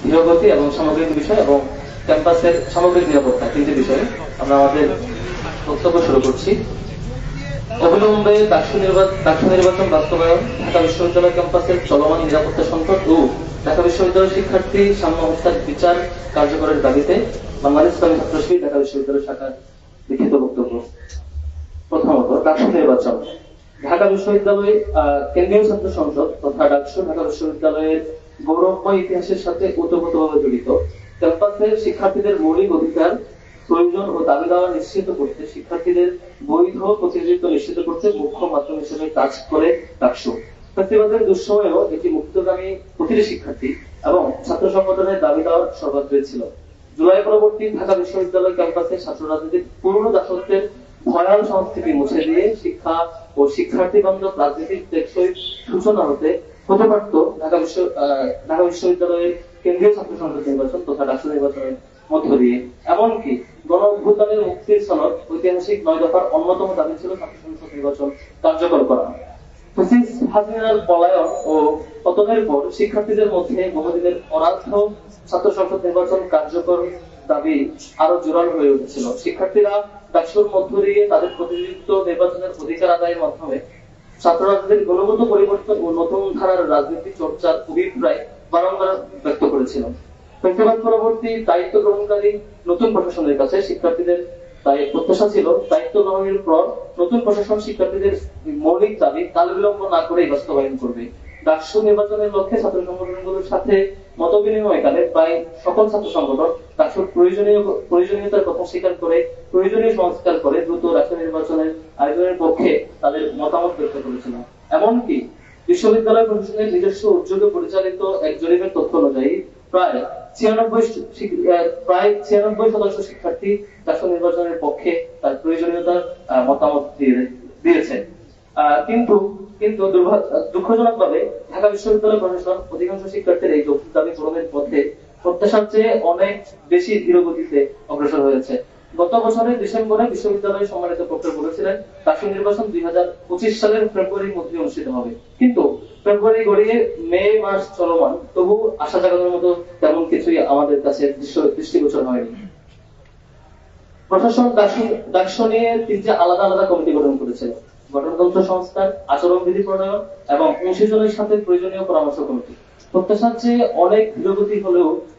ধীরগতি এবং সামগ্রিক বিষয় এবং ক্যাম্পাসের সামগ্রিক নিরাপত্তা তিনটি বিষয়ে আমরা আমাদের বক্তব্য শুরু করছি। অবিলম্বে ডাকসু নির্বাচন বাস্তবায়ন, ঢাকা বিশ্ববিদ্যালয় ক্যাম্পাসের চলমান নিরাপত্তা সংকট ও ঢাকা বিশ্ববিদ্যালয় শিক্ষার্থী সাম্য হত্যার বিচার কার্যকরের দাবিতে বাংলাদেশ ইসলামী ছাত্র শিবির ঢাকা বিশ্ববিদ্যালয় শাখার লিখিত বক্তব্য। প্রথমত, ডাকসু নির্বাচন। ঢাকা বিশ্ববিদ্যালয় কেন্দ্রীয় ছাত্র সংসদ তথা ডাকসু ঢাকা বিশ্ববিদ্যালয়ের গৌরবময় ইতিহাসের সাথে ওতপ্রোতভাবে জড়িত। ক্যাম্পাসের শিক্ষার্থীদের মৌলিক অধিকার, প্রয়োজন ও দাবি দাওয়া নিশ্চিত করতে, শিক্ষার্থীদের বৈধ প্রতিনিধিত্ব নিশ্চিত করতে মুখ্য মাধ্যম হিসেবে কাজ করে ডাকসু। ফ্যাসিবাদের দুঃসময়েও এটি মুক্তগামী প্রতিটি শিক্ষার্থী এবং ছাত্র সংগঠনের দাবি দেওয়ার সর্বাগ্রে ছিল। জুলাই পরবর্তী ঢাকা বিশ্ববিদ্যালয় ক্যাম্পাসে ছাত্র রাজনীতির পুরনো দাসত্বের ভয়াল সংস্কৃতি মুছে দিয়ে শিক্ষা ও শিক্ষার্থী বান্ধব রাজনীতির টেকসই সূচনা হতে পারত ঢাকা বিশ্ববিদ্যালয়ের কেন্দ্রীয় ছাত্র সংসদ নির্বাচন তথা ডাকসু নির্বাচনের মধ্য দিয়ে। এমনকি গণ অভ্যুত্থানের মুক্তির সনদ ঐতিহাসিক 9 দফার অন্যতম দাবি ছিল ছাত্র সংসদ নির্বাচন কার্যকর করা। হাসিনার পলায়ন ও পতনের পর শিক্ষার্থীদের মধ্যে বহুদিনের অরাধ্য ছাত্র সংসদ নির্বাচন কার্যকর দাবি আরো জোরালো হয়ে উঠেছিল। শিক্ষার্থীরা ডাকসুর মধ্য দিয়ে তাদের প্রতিনিধিত্ব নির্বাচনের অধিকার আদায়ের মাধ্যমে ছাত্র রাজনীতির গুণগত পরিবর্তন ও নতুন ধারার রাজনীতি চর্চার অভিপ্রায় বারংবার ব্যক্ত করেছিল। ফ্যাসিবাদ পরবর্তী দায়িত্ব গ্রহণকারী নতুন প্রশাসনের কাছে শিক্ষার্থীদের তাই প্রত্যাশা ছিল দায়িত্ব গ্রহণের পর নতুন প্রশাসন শিক্ষার্থীদের মৌলিক দাবি কাল বিলম্ব না করে বাস্তবায়ন করবে। ডাকসু নির্বাচনের লক্ষ্যে ছাত্র সংগঠনগুলোর সাথে মত বিনিময়কালে প্রায় সকল ছাত্র সংগঠন ডাকসুর প্রয়োজনীয়তার কথা স্বীকার করে প্রয়োজনীয় সংস্কার করে দ্রুত ডাকসু নির্বাচনের আয়োজনের পক্ষে তাদের মতামত ব্যক্ত করেছিল। এমনকি বিশ্ববিদ্যালয় প্রশাসনের নিজস্ব উদ্যোগে পরিচালিত এক জরিপের তথ্য অনুযায়ী প্রায় 96% শিক্ষার্থী ডাকসু নির্বাচনের পক্ষে তার প্রয়োজনীয়তার মতামত দিয়েছে। কিন্তু দুঃখজনকভাবে ঢাকা বিশ্ববিদ্যালয় প্রশাসন অধিকাংশ শিক্ষার্থীর এই যৌক্তিক দাবি পূরণের পথে প্রত্যাশার চেয়ে অনেক বেশি ধীরগতিতে অগ্রসর হয়েছে। গত বছরের ডিসেম্বরে বিশ্ববিদ্যালয়ের সম্মানিত প্রক্টর বলেছিলেন ডাকসু নির্বাচন 2025 সালের ফেব্রুয়ারির মধ্যে অনুষ্ঠিত হবে। কিন্তু ফেব্রুয়ারি গড়িয়ে মে মাস চলমান, তবু আশা জাগানোর মতো তেমন কিছুই আমাদের কাছে দৃষ্টিগোচর হয়নি। প্রশাসন ডাকসু নিয়ে 3টি আলাদা কমিটি গঠন করেছিল: গঠনতন্ত্র সংস্কার, আচরণবিধি প্রণয়ন এবং অংশীজনের সাথে প্রয়োজনীয় পরামর্শ কমিটি। প্রত্যাশার চেয়ে অনেক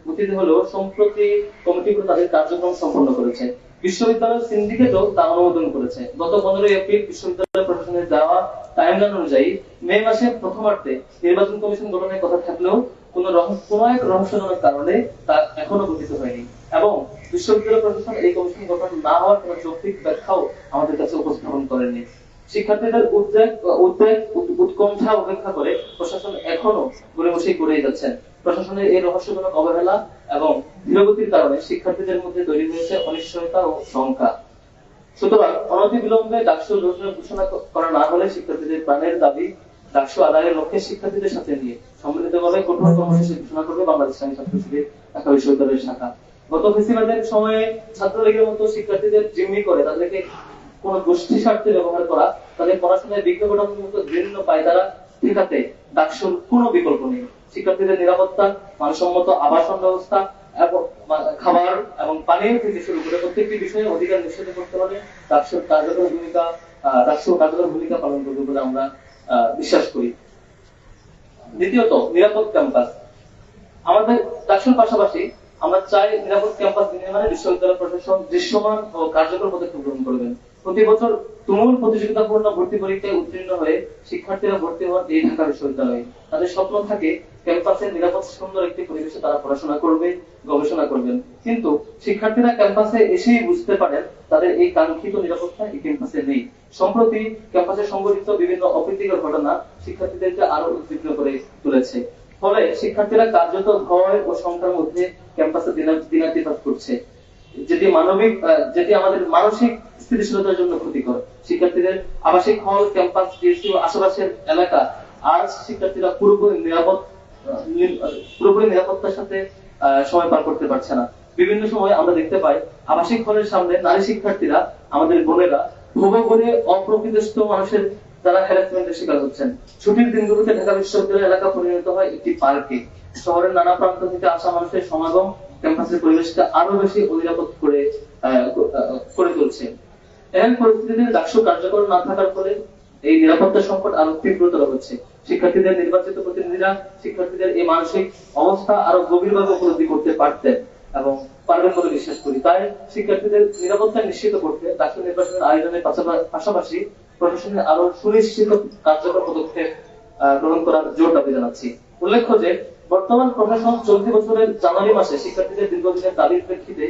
গতিতে হলেও সম্প্রতি কমিটিগুলো তাদের কার্যক্রম সম্পন্ন করেছে। বিশ্ববিদ্যালয় সিন্ডিকেটও তা অনুমোদন করেছে। গত 15 এপ্রিল বিশ্ববিদ্যালয় প্রশাসনের দেওয়া টাইমলাইন অনুযায়ী মে মাসের প্রথমার্ধে নির্বাচন কমিশন গঠনের কথা থাকলেও কোন এক রহস্যজনক কারণে তা এখনো গঠিত হয়নি এবং বিশ্ববিদ্যালয় প্রশাসন এই কমিশন গঠন না হওয়ার কোন যৌক্তিক ব্যাখ্যাও আমাদের কাছে উপস্থাপন করেনি। শিক্ষার্থীদের উৎকণ্ঠা উপেক্ষা করে প্রশাসন এখনো গড়িমসি করেই যাচ্ছেন। প্রশাসনের এই রহস্যজনক অবহেলা এবং ধীরগতির কারণে শিক্ষার্থীদের মধ্যে তৈরি হয়েছে অনিশ্চয়তা ও শঙ্কা। সুতরাং অনতিবিলম্বে ডাকসু ঘোষণা করা না হলে শিক্ষার্থীদের প্রাণের দাবি ডাকসু আদায়ের লক্ষ্যে শিক্ষার্থীদের সাথে নিয়ে সম্মিলিতভাবে কঠোর কর্মসূচি ঘোষণা করবে বাংলাদেশ ইসলামী ছাত্র শিবির ঢাকা বিশ্ববিদ্যালয়ের শাখা। গত ফেসিবাদের সময়ে ছাত্রলীগের মতো শিক্ষার্থীদের জিম্মি করে তাদেরকে কোন গোষ্ঠী স্বার্থে ব্যবহার করা, তাদের পড়াশোনায় বিঘ্ন ঘটানোর মতো বিভিন্ন পায়তারা ঠেকাতে ডাকসুর কোনো বিকল্প নেই। শিক্ষার্থীদের নিরাপত্তা, মানসম্মত আবাসন ব্যবস্থা এবং খাবার এবং পানীয় থেকে শুরু করে প্রত্যেকটি বিষয়ে অধিকার নিশ্চিত করতে হলে ডাকসু কার্যকর ভূমিকা পালন করবে বলে আমরা বিশ্বাস করি। দ্বিতীয়ত, নিরাপদ ক্যাম্পাস। আমাদের ডাকসুর পাশাপাশি আমরা চাই নিরাপদ ক্যাম্পাস নির্মাণে বিশ্ববিদ্যালয় প্রশাসন দৃশ্যমান ও কার্যকর পদক্ষেপ গ্রহণ করবেন। প্রতি বছর তুমুল প্রতিযোগিতাপূর্ণ ভর্তি পরীক্ষায় উত্তীর্ণ হয়ে শিক্ষার্থীরা ভর্তি হন এই ঢাকা বিশ্ববিদ্যালয়ে। তাদের স্বপ্ন থাকে ক্যাম্পাসের নিরাপদ সুন্দর একটি পরিবেশে তারা পড়াশোনা করবে, গবেষণা করবেন। কিন্তু শিক্ষার্থীরা ক্যাম্পাসে এসেই বুঝতে পারেন তাদের এই কাঙ্ক্ষিত নিরাপত্তা এই ক্যাম্পাসে নেই। সম্প্রতি ক্যাম্পাসে সংঘটিত বিভিন্ন অপ্রীতিকর ঘটনা শিক্ষার্থীদেরকে আরো উদ্বিগ্ন করে তুলেছে। ফলে শিক্ষার্থীরা কার্যত ভয় ও শঙ্কার মধ্যে ক্যাম্পাসে দিনাতিপাত করছে, যেটি আমাদের মানসিক স্থিতিশীলতার জন্য ক্ষতিকর। শিক্ষার্থীদের আবাসিক হল, ক্যাম্পাস, ডিএসসি ও আশেপাশের এলাকা আজ শিক্ষার্থীরা পুরোপুরি নিরাপত্তার সাথে সময় পার করতে পারছে না। বিভিন্ন সময় আমরা দেখতে পাই আবাসিক হলের সামনে নারী শিক্ষার্থীরা, আমাদের বোনেরা ভোগ করে অপ্রকৃতিস্থ মানুষের দ্বারা হ্যারাসমেন্টের শিকার হচ্ছেন। ছুটির দিনগুলোতে ঢাকা বিশ্ববিদ্যালয় এলাকা পরিণত হয় একটি পার্কে, শহরের নানা প্রান্ত থেকে আসা মানুষের সমাগম ক্যাম্পাসের পরিবেশকে আরো বেশি অনিরাপদ করে তুলছে। এমন পরিস্থিতিতে ডাকসু কার্যকর না থাকার ফলে এই নিরাপত্তা সংকট আরো তীব্রতর হচ্ছে। শিক্ষার্থীদের নির্বাচিত প্রতিনিধিরা শিক্ষার্থীদের এই মানসিক অবস্থা আরো গভীরভাবে উপলব্ধি করতে পারতেন এবং পারবেন বলে বিশ্বাস করি। তাই শিক্ষার্থীদের নিরাপত্তা নিশ্চিত করতে ডাকসু নির্বাচনের আয়োজনের পাশাপাশি প্রশাসনের আরো সুনিশ্চিত কার্যকর পদক্ষেপ গ্রহণ করার জোর দাবি জানাচ্ছি। উল্লেখ্য যে বর্তমান প্রশাসন চলতি বছরের জানুয়ারি মাসে শিক্ষার্থীদের দীর্ঘদিনের দাবির প্রেক্ষিতে